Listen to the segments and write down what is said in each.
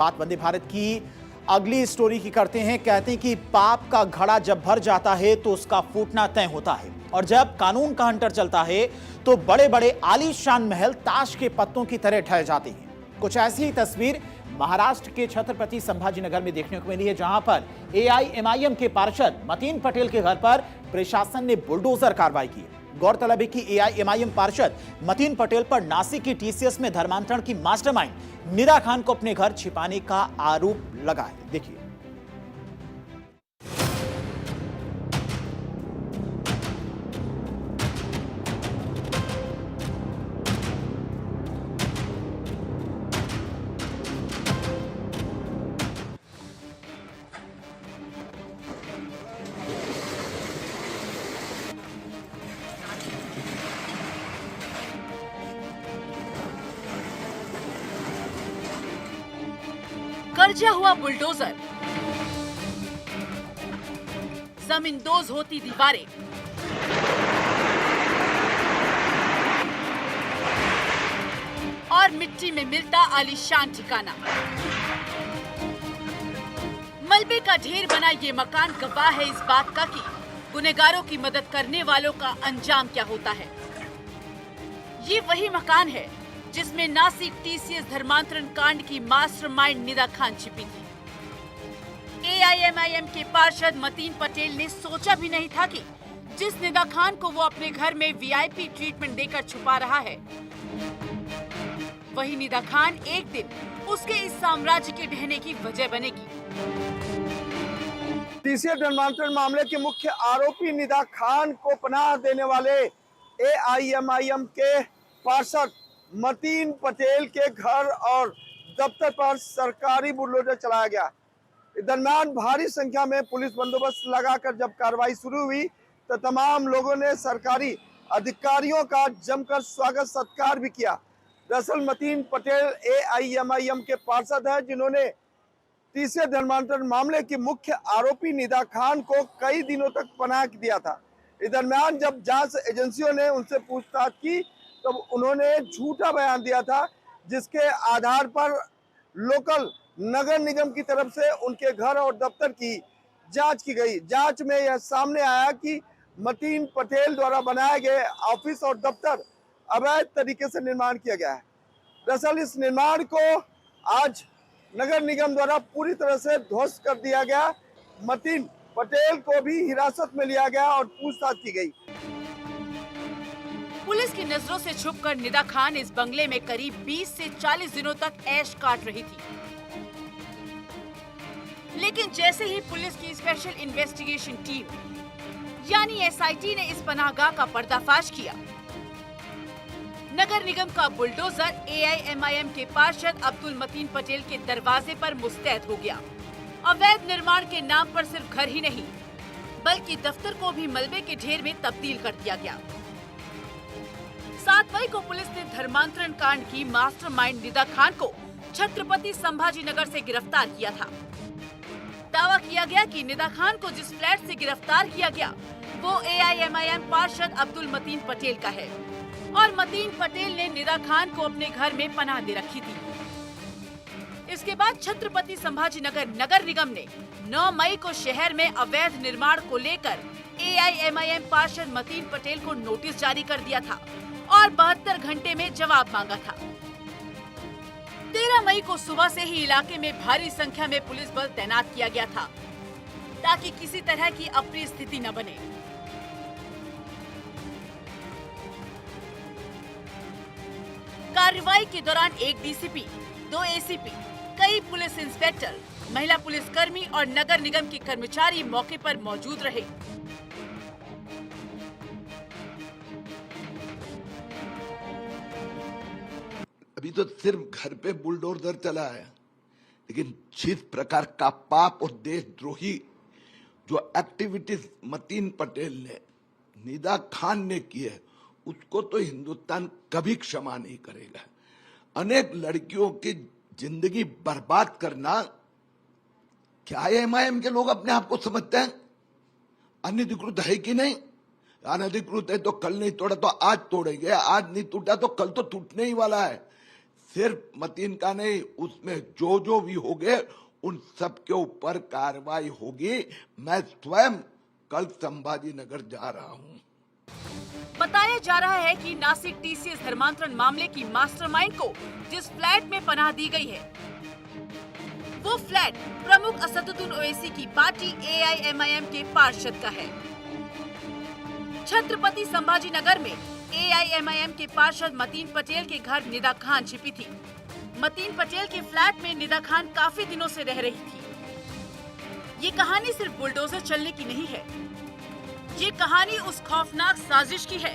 बात वंदे भारत की अगली स्टोरी की करते हैं। कहते हैं कि पाप का घड़ा जब भर जाता है तो उसका फूटना तय होता है, और जब कानून का हंटर चलता है तो बड़े बड़े आलीशान महल ताश के पत्तों की तरह ढह जाते हैं। कुछ ऐसी ही तस्वीर महाराष्ट्र के छत्रपति संभाजीनगर में देखने को मिली है, जहां पर एआईएमआईएम के पार्षद मतीन पटेल के घर पर प्रशासन ने बुलडोजर कार्रवाई की। गौरतलब है कि एआईएमआईएम पार्षद मतीन पटेल पर नासिक की टीसीएस में धर्मांतरण की मास्टरमाइंड निदा खान को अपने घर छिपाने का आरोप लगा है। देखिए। कर्जा हुआ बुलडोजर, जमींदोज होती दीवारें, और मिट्टी में मिलता आलीशान ठिकाना। मलबे का ढेर बना ये मकान गवाह है इस बात का कि गुनहगारों की मदद करने वालों का अंजाम क्या होता है। ये वही मकान है जिसमें नासिक टीसीएस धर्मांतरण कांड की मास्टरमाइंड निदा खान छिपी थी। एआईएमआईएम के पार्षद मतीन पटेल ने सोचा भी नहीं था कि जिस निदा खान को वो अपने घर में वीआईपी ट्रीटमेंट देकर छुपा रहा है, वही निदा खान एक दिन उसके इस साम्राज्य के ढहने की वजह बनेगी। टीसीएस धर्मांतरण मामले के मुख्य आरोपी निदा खान को पनाह देने वाले एआईएमआईएम के पार्षद मतीन पटेल के घर और दफ्तर पर सरकारी बुलडोजर चलाया गया। इस दरमियान भारी संख्या में पुलिस बंदोबस्त लगाकर जब कार्रवाई शुरू हुई तो तमाम लोगों ने सरकारी अधिकारियों का जमकर स्वागत सत्कार भी किया। दरअसल मतीन पटेल एआईएमआईएम के पार्षद हैं, जिन्होंने टीसीएस धर्मांतरण मामले की मुख्य आरोपी निदा खान को कई दिनों तक पनाह दिया था। इस दरमियान जब जांच एजेंसियों ने उनसे पूछताछ की तब उन्होंने झूठा बयान दिया था, जिसके आधार पर लोकल नगर निगम की तरफ से उनके घर और दफ्तर की जांच की गई। जांच में यह सामने आया कि मतीन पटेल द्वारा बनाए गए ऑफिस और दफ्तर अवैध तरीके से निर्माण किया गया है। दरअसल इस निर्माण को आज नगर निगम द्वारा पूरी तरह से ध्वस्त कर दिया गया। मतीन पटेल को भी हिरासत में लिया गया और पूछताछ की गई। पुलिस की नजरों से छुपकर निदा खान इस बंगले में करीब 20 से 40 दिनों तक ऐश काट रही थी। लेकिन जैसे ही पुलिस की स्पेशल इन्वेस्टिगेशन टीम यानी एसआईटी ने इस पनाहगाह का पर्दाफाश किया, नगर निगम का बुलडोजर एआईएमआईएम के पार्षद अब्दुल मतीन पटेल के दरवाजे पर मुस्तैद हो गया। अवैध निर्माण के नाम पर सिर्फ घर ही नहीं बल्कि दफ्तर को भी मलबे के ढेर में तब्दील कर दिया गया। 7 मई को पुलिस ने धर्मांतरण कांड की मास्टरमाइंड निदा खान को छत्रपति संभाजीनगर से गिरफ्तार किया था। दावा किया गया कि निदा खान को जिस फ्लैट से गिरफ्तार किया गया वो एआईएमआईएम पार्षद अब्दुल मतीन पटेल का है, और मतीन पटेल ने निदा खान को अपने घर में पनाह दे रखी थी। इसके बाद छत्रपति संभाजीनगर नगर निगम ने 9 मई को शहर में अवैध निर्माण को लेकर एआईएमआईएम पार्षद मतीन पटेल को नोटिस जारी कर दिया था और 72 घंटे में जवाब मांगा था। 13 मई को सुबह से ही इलाके में भारी संख्या में पुलिस बल तैनात किया गया था ताकि किसी तरह की अप्रिय स्थिति न बने। कार्रवाई के दौरान एक डीसीपी, 2 एसीपी, कई पुलिस इंस्पेक्टर, महिला पुलिसकर्मी और नगर निगम के कर्मचारी मौके पर मौजूद रहे। अभी तो सिर्फ घर पे बुलडोजर चला है, लेकिन जिस प्रकार का पाप और देशद्रोही जो एक्टिविटीज मतीन पटेल ने, निदा खान ने की है, उसको तो हिंदुस्तान कभी क्षमा नहीं करेगा। अनेक लड़कियों की जिंदगी बर्बाद करना, क्या एमआईएम के लोग अपने आप को समझते हैं अनधिकृत है कि नहीं? अनधिकृत है तो कल नहीं तोड़ा तो आज तोड़ेंगे, आज नहीं टूटा तो कल तो टूटने ही वाला है। सिर्फ मतीन का नहीं, उसमें जो भी हो गए उन सब के ऊपर कार्रवाई होगी। मैं स्वयं कल संभाजी नगर जा रहा हूं। बताया जा रहा है कि नासिक टीसीएस धर्मांतरण मामले की मास्टरमाइंड को जिस फ्लैट में पनाह दी गई है, वो फ्लैट प्रमुख असदुद्दीन ओवैसी की पार्टी AIMIM के पार्षद का है। छत्रपति संभाजी नगर में AIMIM के पार्षद मतीन पटेल के घर निदा खान छिपी थी। मतीन पटेल के फ्लैट में निदा खान काफी दिनों से रह रही थी। ये कहानी सिर्फ बुलडोजर चलने की नहीं है, ये कहानी उस खौफनाक साजिश की है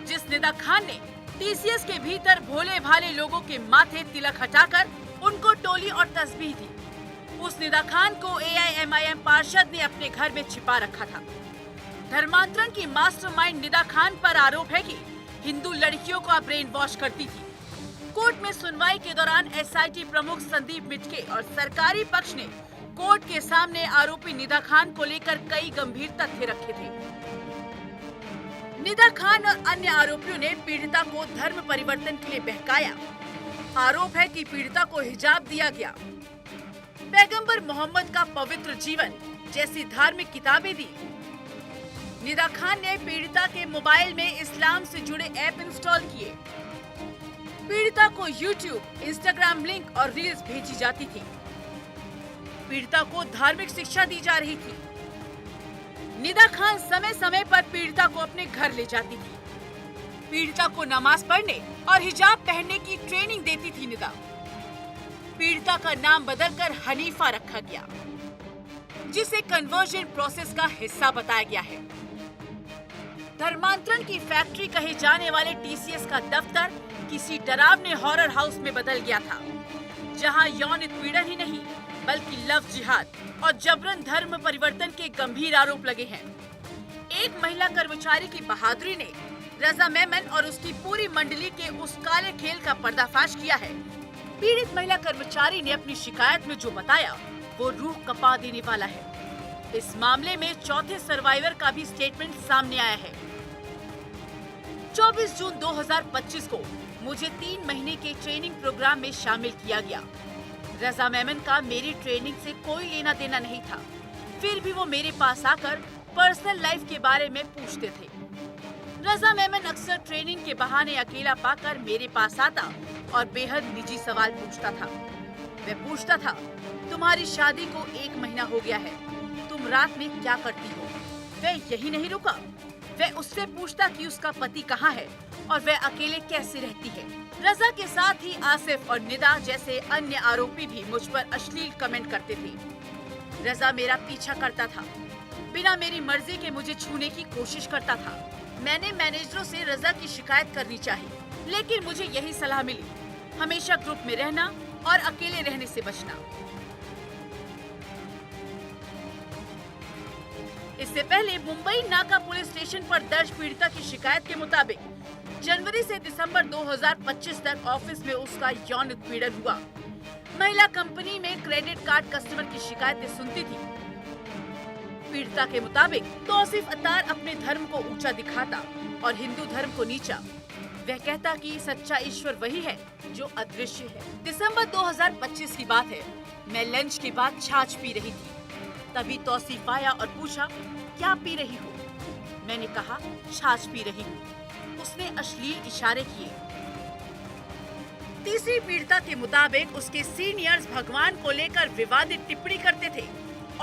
जिस निदा खान ने टीसीएस के भीतर भोले भाले लोगों के माथे तिलक हटाकर उनको टोली और तस्बीह दी। उस निदा खान को AIMIM पार्षद ने अपने घर में छिपा रखा था। धर्मांतरण की मास्टरमाइंड निदा खान पर आरोप है कि हिंदू लड़कियों को ब्रेन वॉश करती थी। कोर्ट में सुनवाई के दौरान SIT प्रमुख संदीप मिटके और सरकारी पक्ष ने कोर्ट के सामने आरोपी निदा खान को लेकर कई गंभीर तथ्य रखे थे। निदा खान और अन्य आरोपियों ने पीड़िता को धर्म परिवर्तन के लिए बहकाया। आरोप है कि पीड़िता को हिजाब दिया गया, पैगंबर मोहम्मद का पवित्र जीवन जैसी धार्मिक किताबें दी। निदा खान ने पीड़िता के मोबाइल में इस्लाम से जुड़े ऐप इंस्टॉल किए। पीड़िता को YouTube, Instagram लिंक और रील्स भेजी जाती थी। पीड़िता को धार्मिक शिक्षा दी जा रही थी। निदा खान समय समय पर पीड़िता को अपने घर ले जाती थी। पीड़िता को नमाज पढ़ने और हिजाब पहनने की ट्रेनिंग देती थी निदा। पीड़िता का नाम बदलकर हनीफा रखा गया, जिसे कन्वर्जन प्रोसेस का हिस्सा बताया गया है। धर्मांतरण की फैक्ट्री कहे जाने वाले टीसीएस का दफ्तर किसी डरावने हॉरर हाउस में बदल गया था, जहां यौन उत्पीड़न ही नहीं बल्कि लव जिहाद और जबरन धर्म परिवर्तन के गंभीर आरोप लगे हैं। एक महिला कर्मचारी की बहादुरी ने रजा मेमन और उसकी पूरी मंडली के उस काले खेल का पर्दाफाश किया है। पीड़ित महिला कर्मचारी ने अपनी शिकायत में जो बताया वो रूह कपा देने वाला है। इस मामले में चौथे सर्वाइवर का भी स्टेटमेंट सामने आया है। 24 जून 2025 को मुझे 3 महीने के ट्रेनिंग प्रोग्राम में शामिल किया गया। रजा मेमन का मेरी ट्रेनिंग से कोई लेना देना नहीं था, फिर भी वो मेरे पास आकर पर्सनल लाइफ के बारे में पूछते थे। रजा मेमन अक्सर ट्रेनिंग के बहाने अकेला पाकर मेरे पास आता और बेहद निजी सवाल पूछता था। मैं पूछता था, तुम्हारी शादी को 1 महीना हो गया है, तुम रात में क्या करती हो? वह यही नहीं रुका, वह उससे पूछता कि उसका पति कहाँ है और वह अकेले कैसे रहती है। रजा के साथ ही आसिफ और निदा जैसे अन्य आरोपी भी मुझ पर अश्लील कमेंट करते थे। रजा मेरा पीछा करता था, बिना मेरी मर्जी के मुझे छूने की कोशिश करता था। मैंने मैनेजरों से रजा की शिकायत करनी चाहिए, लेकिन मुझे यही सलाह मिली, हमेशा ग्रुप में रहना और अकेले रहने से बचना। इससे पहले मुंबई नाका पुलिस स्टेशन पर दर्ज पीड़िता की शिकायत के मुताबिक जनवरी से दिसंबर 2025 तक ऑफिस में उसका यौन उत्पीड़न हुआ। महिला कंपनी में क्रेडिट कार्ड कस्टमर की शिकायतें सुनती थी। पीड़िता के मुताबिक तौसीफ अत्तार अपने धर्म को ऊंचा दिखाता और हिंदू धर्म को नीचा। वह कहता कि सच्चा ईश्वर वही है जो अदृश्य है। दिसंबर 2025 की बात है, मैं लंच के बाद छाछ पी रही थी। तभी तौसीफ आया और पूछा, क्या पी रही हो? मैंने कहा, छाछ पी रही हूँ। उसने अश्लील इशारे किए। तीसरी पीड़िता के मुताबिक उसके सीनियर्स भगवान को लेकर विवादित टिप्पणी करते थे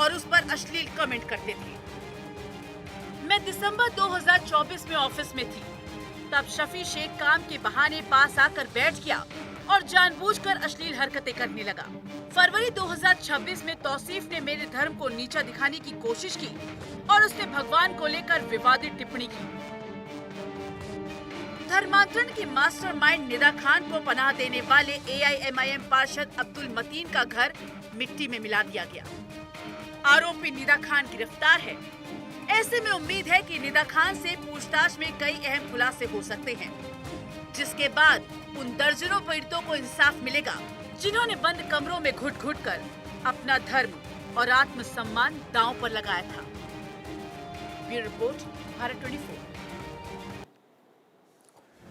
और उस पर अश्लील कमेंट करते थे। मैं दिसंबर 2024 में ऑफिस में थी। तब शफी शेख काम के बहाने पास आकर बैठ गया और जानबूझकर अश्लील हरकतें करने लगा। फरवरी 2026 में तौसीफ ने मेरे धर्म को नीचा दिखाने की कोशिश की और उसने भगवान को लेकर विवादित टिप्पणी की। धर्मांतरण की मास्टरमाइंड निदा खान को पनाह देने वाले AIMIM पार्षद अब्दुल मतीन का घर मिट्टी में मिला दिया गया। आरोपी निदा खान गिरफ्तार है। ऐसे में उम्मीद है कि निदा खान से पूछताछ में कई अहम खुलासे हो सकते हैं, जिसके बाद उन दर्जनों पीड़ितों को इंसाफ मिलेगा जिन्होंने बंद कमरों में घुट-घुट कर अपना धर्म और आत्मसम्मान दांव पर लगाया था। Bureau report, Bharat 24।